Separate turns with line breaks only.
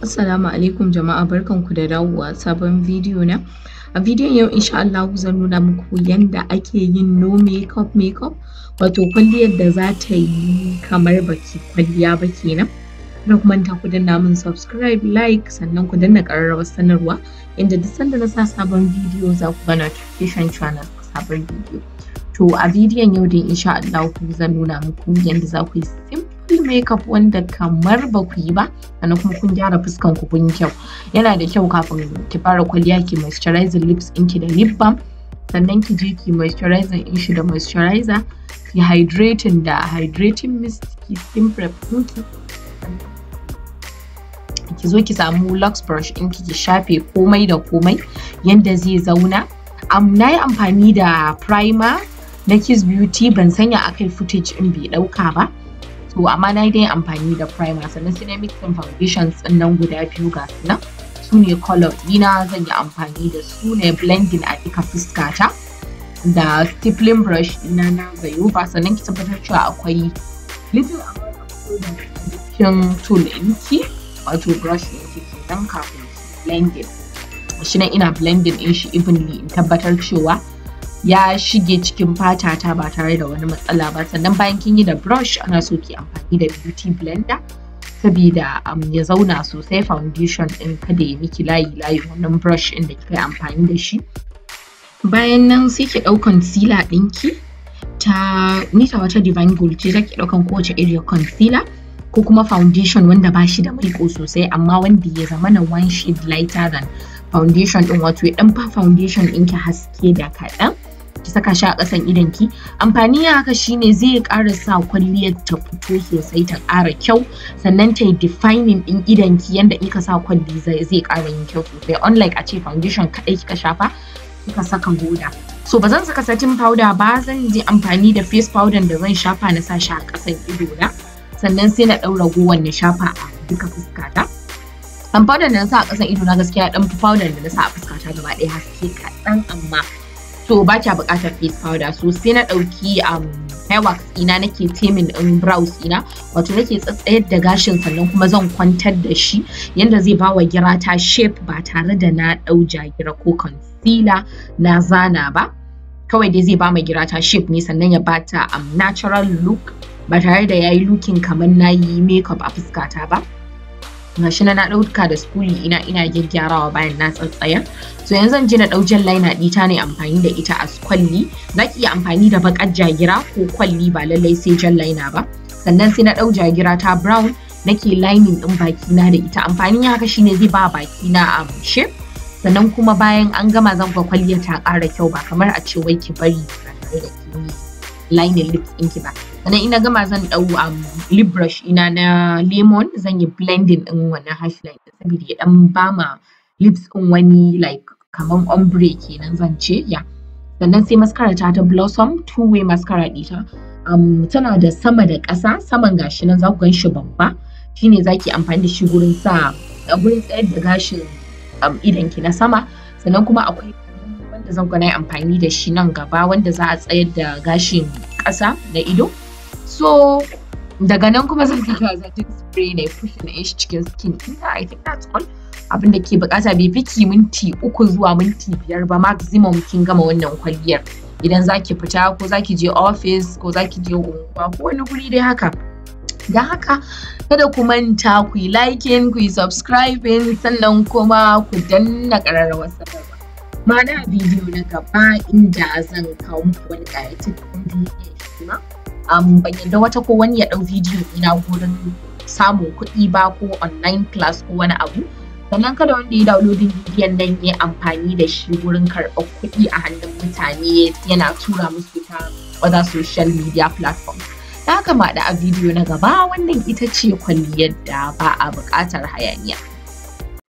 Assalamu alaikum jama'a, barkanku da dawowa sabon video na. A bidiyon yau insha Allah zan nuna muku yanda ake yin no makeup wato kwalliyar da za ta yi kamar baki kwalliya ba kenan. Kada ku manta ku danna min subscribe, like sannan ku danna ƙararrawar sanarwa inda duk sanda na sa sabon video za ku ga notification channel sabon video. To a bidiyon yau dai insha Allah zan nuna muku yanda za ku yi simple makeup wanda kamar ba ku yi ba, sannan kuma kun gyara fuskan ku kun kyau. Yana da kyau kafin ki fara kwalliya ki moisturizing lips ɗinki da lip balm, sannan ki je ki moisturizing ɗin shi da moisturizer, ki hydrating da hydrating mist, ki skin prep ɗinki, ki zo ki samu lux brush ɗinki ki shafe komai da komai yanda zai zauna. Na yi amfani da primer na Kiss Beauty, ban sanya akai footage ɗin bai ɗauka ba. To amma na yi dai amfani da primer, sannan sai na mixin foundations ɗin nan guda biyu ga su nan. Su ne color dina, zan yi amfani da su ne blending a duka fuskata da stippling brush ɗina na zayowa, sannan ki tabbatar cewa akwai little amount of foundation tool ɗinki wato brush ɗinki kenan kafin blending. Shi nan ina blending ɗin shi evenly in tabbatar cewa ya shige cikin fata ta ba tare da wani matsala ba. Sannan bayan kin yi da brush ana so ki amfani da beauty blender saboda ya zauna sosai foundation ɗin kada ya miki layi wannan brush ɗin da kika yi amfani da shi. Bayan nan sai ki ɗau concealer ɗinki ni ta wata divine gold ce, zaki ɗaukan kowace area concealer ko kuma foundation wanda ba shi da maiko sosai amma wanda ya zama na one shade lighter than foundation ɗin, wato ya ɗan fa foundation ɗinki haske da kaɗan. Ki saka shi a ƙasan idonki. Amfani haka shine zai ƙara sa kwalliyar ta fito sosai, ta ƙara kyau, sannan ta yi defining ɗin idonki yanda in ka sa kwalli zai ƙara yin kyau sosai, unlike a ce foundation kaɗai kika shafa kika saka hoda. So ba zan saka setting powder ba, zan yi amfani da face powder da zan shafa na sa shi a ƙasan ido na, sannan sai na ɗau ragowar na shafa a duka fuskata. Powder da na sa a ƙasan ido na gaskiya ɗan fi powder da na sa a fuskata gaba ɗaya haske kaɗan, amma so ba kya buƙatar face powder. So sai na ɗauki hair wax ina nake taming ɗin brows ina, wato nake tsatsayar da gashin sannan kuma zan kwantar da shi yanda zai ba wa gira ta shape ba tare da na ɗau jagira ko concealer na zana ba. Kawai dai zai ba ma gira ta shape ne, sannan ya ba ta natural look ba tare da yayi looking kamar na yi makeup a fuskata ba. Gashi na ɗauka da spoolie ina gyaggyarawa bayan na tsatsaya. So yanzu zan je na ɗau gel liner ɗita ne amfani da ita a kwalli. Zaki iya amfani da baƙar jagira ko kwalli, ba lallai sai gel liner ba. Sannan sai na ɗau jagira ta brown nake lining ɗin bakina da ita. Amfanin haka shine zai ba bakina shape, sannan kuma bayan an gama zan ga kwalliyar ta ƙara kyau ba kamar a ce wai ki bari ba tare da kin lining lips ɗinki ba. Sannan ina gama zan ɗau lip brush ina na lemon, zan yi blending ɗin wannan harsh line saboda ya ɗan bama lips ɗin wani like kaman ombre kenan zan ce ya. Sannan sai mascara ta Blossom two way mascara ɗita. Tana da sama da ƙasa, saman gashi nan za ku gan shi babba, shine zaki amfani da shi gurin tsayar da gashin idonki na sama. Sannan kuma akwai wanda zan ga amfani da shi nan gaba wanda za a tsayar da gashin ƙasa na ido. So daga nan kuma zan saka setting spray ne push na shi cikin skin ina. I think that's all. Abin da ke bukata bai fi minti 3 zuwa minti 5 ba maximum kin gama wannan kwalliyar. Idan zaki fita ko zaki je office ko zaki je unguwa ko wani guri dai haka. Don haka kada ku manta ku yi liking, ku yi subscribing, sannan kuma ku danna ƙararrawar sanarwa. Ma'ana bidiyo na gaba inda zan kawo muku wani ƙayatattun bidiyon shi ma. Ban yadda wata ko wani ya ɗau bidiyo ina gurin samun kuɗi ba ko online class ko wani abu. Sannan kada wanda ya downloading bidiyon nan ya amfani da shi gurin karɓar kuɗi a hannun mutane yana tura musu ta wata social media platform. Da haka ma da a bidiyo na gaba, wannan ita ce kwalliyar da ba a buƙatar hayaniya.